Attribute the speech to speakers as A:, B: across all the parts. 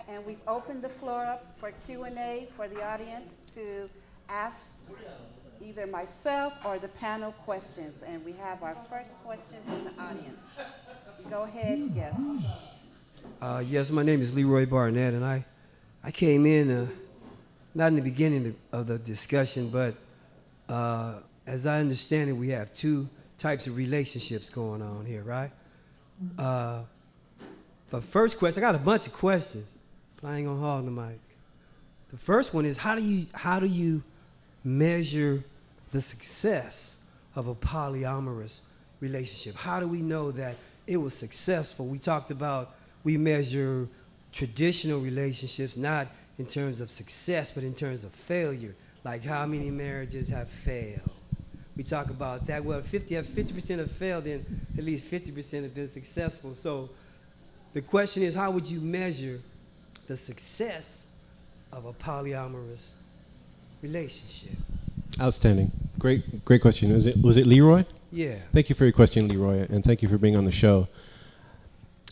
A: And we've opened the floor up for Q&A for the audience to ask either myself or the panel questions. And we have our first question from the audience. Go ahead, guest.
B: Yes, my name is Leroy Barnett, and I came in not in the beginning of the discussion, but as I understand it, we have two types of relationships going on here, right? For first question, I got a bunch of questions, but I ain't gonna hog the mic. The first one is, how do you measure the success of a polyamorous relationship? How do we know that it was successful? We talked about we measure traditional relationships not in terms of success, but in terms of failure, like how many marriages have failed. We talk about that. Well, 50% have failed, then at least 50% have been successful. So the question is, how would you measure the success of a polyamorous relationship?
C: Outstanding. Great question. Was it Leroy?
B: Yeah.
C: Thank you for your question, Leroy, and thank you for being on the show.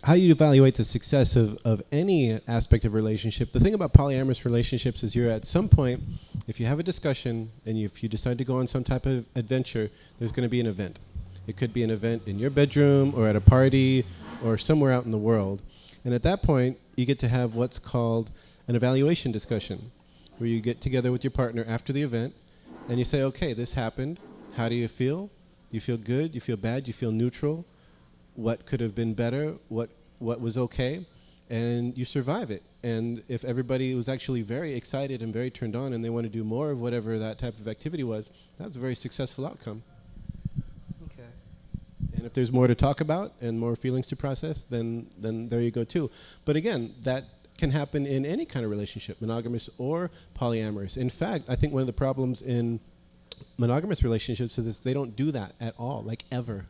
C: How you evaluate the success of any aspect of relationship, the thing about polyamorous relationships is you're at some point, if you have a discussion and if you decide to go on some type of adventure, there's going to be an event. It could be an event in your bedroom or at a party or somewhere out in the world. And at that point, you get to have what's called an evaluation discussion, where you get together with your partner after the event and you say, okay, this happened. How do you feel? You feel good? You feel bad? You feel neutral? What could have been better? What was okay? And you survive it. And if everybody was actually very excited and very turned on and they want to do more of whatever that type of activity was, that's a very successful outcome.
B: Okay.
C: And if there's more to talk about and more feelings to process, then there you go too. But again, that can happen in any kind of relationship, monogamous or polyamorous. In fact, I think one of the problems in monogamous relationships is they don't do that at all, like ever.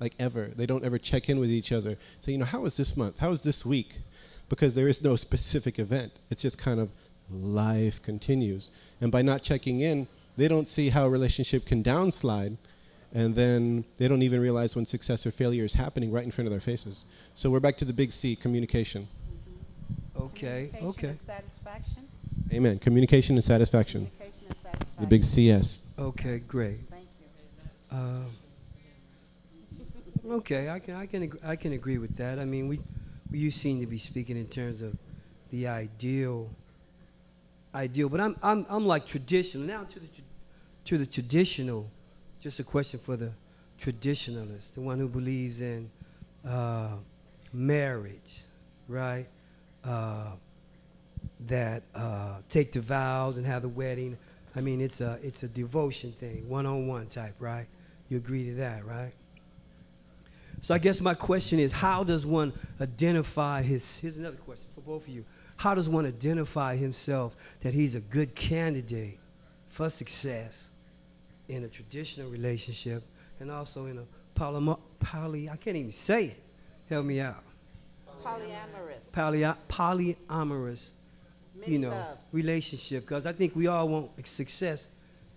C: Like ever. They don't ever check in with each other. Say, how was this month? How was this week? Because there is no specific event. It's just kind of life continues. And by not checking in, they don't see how a relationship can downslide. And then they don't even realize when success or failure is happening right in front of their faces. So we're back to the big C, communication.
B: Okay, okay.
A: And satisfaction.
C: Amen. Communication and satisfaction.
A: Communication and satisfaction.
C: The big CS.
B: Okay, great.
A: Thank you.
B: Okay, I can agree with that. I mean, you seem to be speaking in terms of the ideal, but I'm like traditional now to the traditional. Just a question for the traditionalist, the one who believes in marriage, right? That take the vows and have the wedding. I mean, it's a devotion thing, one-on-one type, right? You agree to that, right? So I guess my question is, how does one identify here's another question for both of you. How does one identify himself that he's a good candidate for success in a traditional relationship and also in a I can't even say it. Help me out.
A: Polyamorous.
B: Polyamorous,
A: Many loves.
B: relationship. Because I think we all want success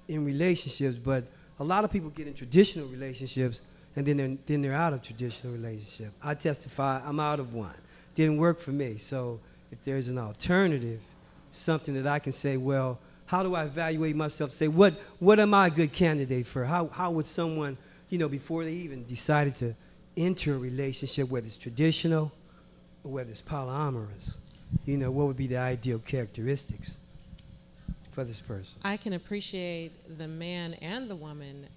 B: in relationships, but a lot of people get in traditional relationships and then they're out of traditional relationship. I testify, I'm out of one. Didn't work for me. So if there's an alternative, something that I can say, well, how do I evaluate myself? Say, what am I a good candidate for? How would someone, before they even decided to enter a relationship, whether it's traditional or whether it's polyamorous, what would be the ideal characteristics for this person?
D: I can appreciate the man and the woman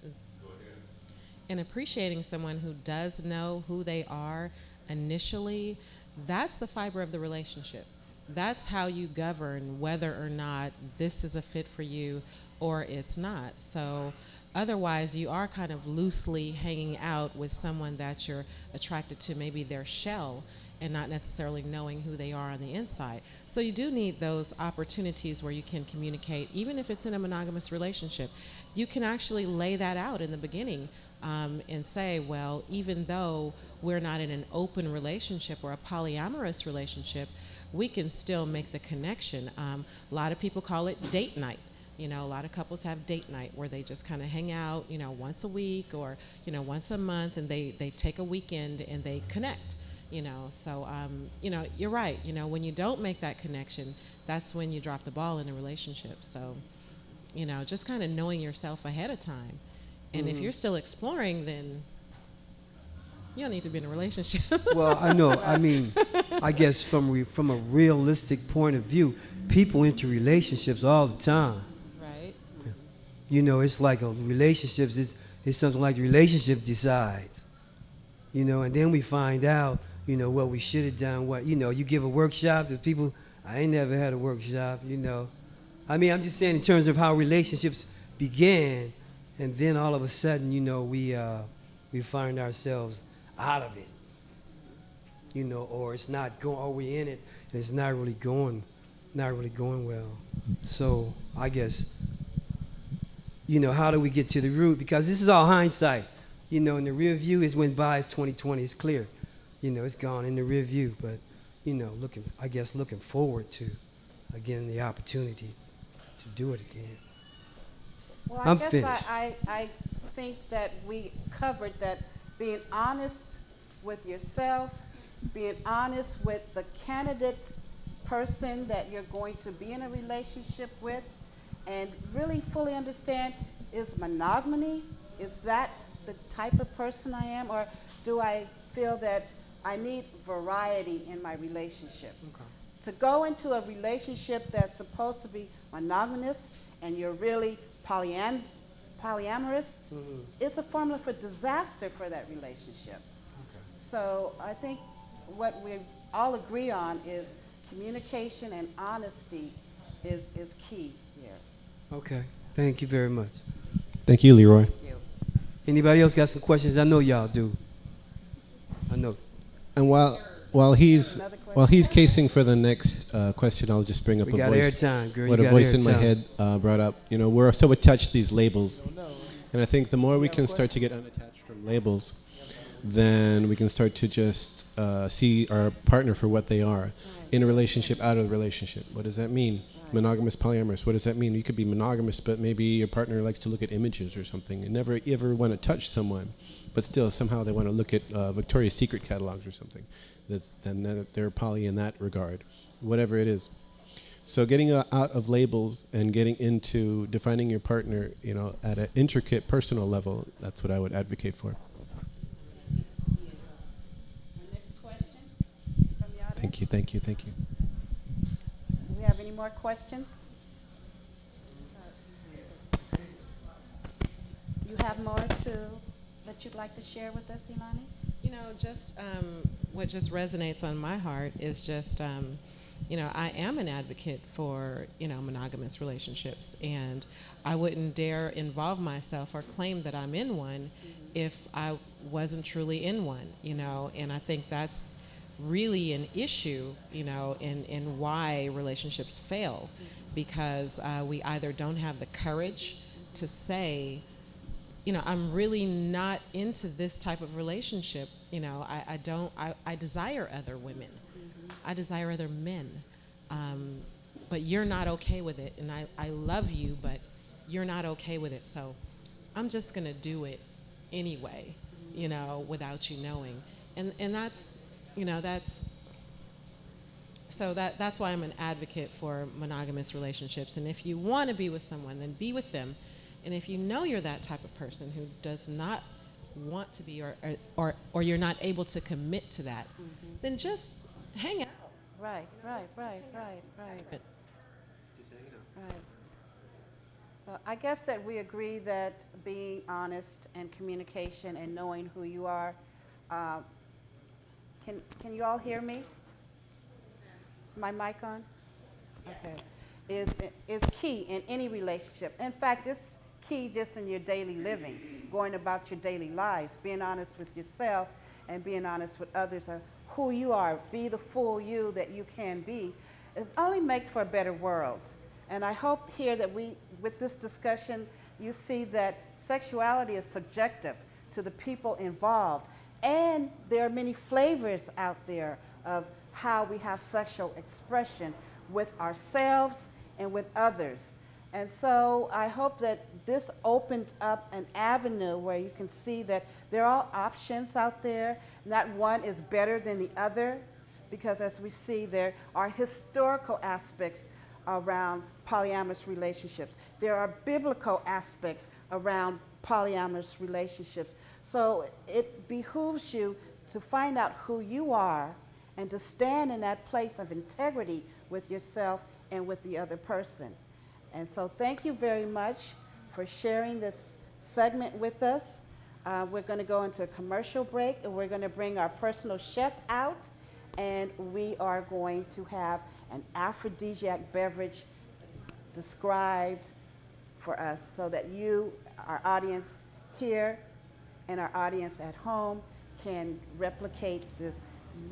D: in appreciating someone who does know who they are initially. That's the fiber of the relationship. That's how you govern whether or not this is a fit for you or it's not. So otherwise, you are kind of loosely hanging out with someone that you're attracted to, maybe their shell, and not necessarily knowing who they are on the inside. So you do need those opportunities where you can communicate, even if it's in a monogamous relationship. You can actually lay that out in the beginning and say, well, even though we're not in an open relationship or a polyamorous relationship, we can still make the connection. A lot of people call it date night. A lot of couples have date night where they just kind of hang out, once a week or, once a month, and they take a weekend and they connect. you know. So, you know, you're right. You know, when you don't make that connection, that's when you drop the ball in a relationship. So, you know, just kind of knowing yourself ahead of time. And if you're still exploring, then you don't need to be in a relationship.
B: Well, I know. I mean, I guess from a realistic point of view, people enter relationships all the time.
D: Right.
B: You know, it's like a relationships is something like the relationship decides. You know, and then we find out, you know, what we should have done. What, you know, you give a workshop to people. I ain't never had a workshop. You know, I mean, I'm just saying in terms of how relationships began, and then all of a sudden, you know, we find ourselves out of it, you know, or it's not going, or we in it and it's not really going well. So I guess, you know, how do we get to the root? Because this is all hindsight, you know, and the rear view is when by is 2020, it's clear, you know, it's gone in the rear view, but, you know, looking forward to, again, the opportunity to do it again.
A: Well,
B: I'm
A: I guess
B: finished.
A: I think that we covered that being honest with yourself, being honest with the candidate person that you're going to be in a relationship with, and really fully understand, is monogamy, is that the type of person I am, or do I feel that I need variety in my relationships?
B: Okay.
A: To go into a relationship that's supposed to be monogamous and you're really polyamorous, it's a formula for disaster for that relationship.
B: Okay.
A: So I think what we all agree on is communication and honesty is key here.
B: Okay. Thank you very much.
C: Thank you, Leroy.
A: Thank you.
B: Anybody else got some questions? I know y'all do. I know.
C: And while he's
A: Another question?
C: while he's casing for the next question, I'll just bring up
B: We
C: a
B: got
C: voice.
B: airtime, girl.
C: What
B: You
C: a
B: got
C: voice in my
B: airtime.
C: head brought up. You know, we're so attached to these labels, and I think the more we can start to get unattached from labels, then we can start to just see our partner for what they are, in a relationship, out of the relationship. What does that mean? Monogamous, polyamorous. What does that mean? You could be monogamous, but maybe your partner likes to look at images or something, and never ever want to touch someone, but still somehow they want to look at Victoria's Secret catalogs or something. Then they're poly in that regard, whatever it is. So getting out of labels and getting into defining your partner, you know, at an intricate personal level, that's what I would advocate for.
A: Next question from the audience.
C: Thank you, thank you, thank you.
A: Do we have any more questions? You have more that you'd like to share with us, Illani?
D: You know, just what just resonates on my heart is just, you know, I am an advocate for, you know, monogamous relationships, and I wouldn't dare involve myself or claim that I'm in one if I wasn't truly in one, you know, and I think that's really an issue, you know, in why relationships fail, because we either don't have the courage to say, you know, I'm really not into this type of relationship. You know, I desire other women. I desire other men. But you're not okay with it. And I love you, but you're not okay with it. So I'm just going to do it anyway, you know, without you knowing. And that's, you know, that's why I'm an advocate for monogamous relationships. And if you want to be with someone, then be with them. And if you know you're that type of person who does not want to be, or you're not able to commit to that, then just hang out.
A: Right. So I guess that we agree that being honest and communication and knowing who you are, can you all hear me? Is my mic on? Okay. Is key in any relationship. In fact, it's key just in your daily living, going about your daily lives, being honest with yourself and being honest with others of who you are. Be the full you that you can be. It only makes for a better world. And I hope here that with this discussion, you see that sexuality is subjective to the people involved. And there are many flavors out there of how we have sexual expression with ourselves and with others. And so I hope that this opened up an avenue where you can see that there are options out there. Not one is better than the other, because as we see, there are historical aspects around polyamorous relationships. There are biblical aspects around polyamorous relationships. So it behooves you to find out who you are and to stand in that place of integrity with yourself and with the other person. And so thank you very much for sharing this segment with us. We're going to go into a commercial break, and we're going to bring our personal chef out, and we are going to have an aphrodisiac beverage described for us so that you, our audience here and our audience at home, can replicate this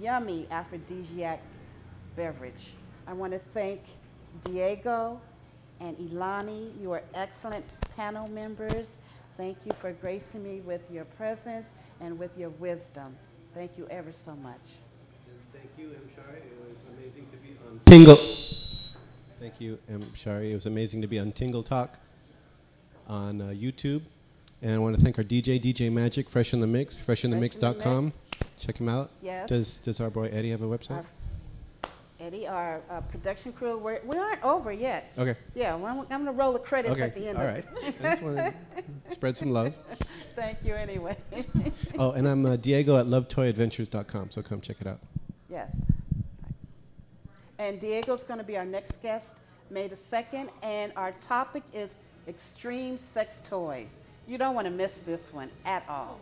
A: yummy aphrodisiac beverage. I want to thank Diego and Illani. You are excellent panel members. Thank you for gracing me with your presence and with your wisdom. Thank you ever so much.
C: And thank you, M. Shari. It was amazing to be on Tingle. Thank you, M. Shari. It was amazing to be on Tingle Talk on YouTube. And I want to thank our DJ Magic, Fresh in the Mix, freshinthemix.com. Check him out.
A: Yes.
C: Does our boy Eddie have a website?
A: Eddie, our production crew, we aren't over yet.
C: Okay.
A: Yeah, I'm going to roll the credits
C: Okay.
A: at the end
C: All
A: of
C: right.
A: it.
C: I just want to spread some love.
A: Thank you anyway.
C: Oh, and I'm Diego at lovetoyadventures.com, so come check it out.
A: Yes. And Diego's going to be our next guest, May the 2nd, and our topic is extreme sex toys. You don't want to miss this one at all.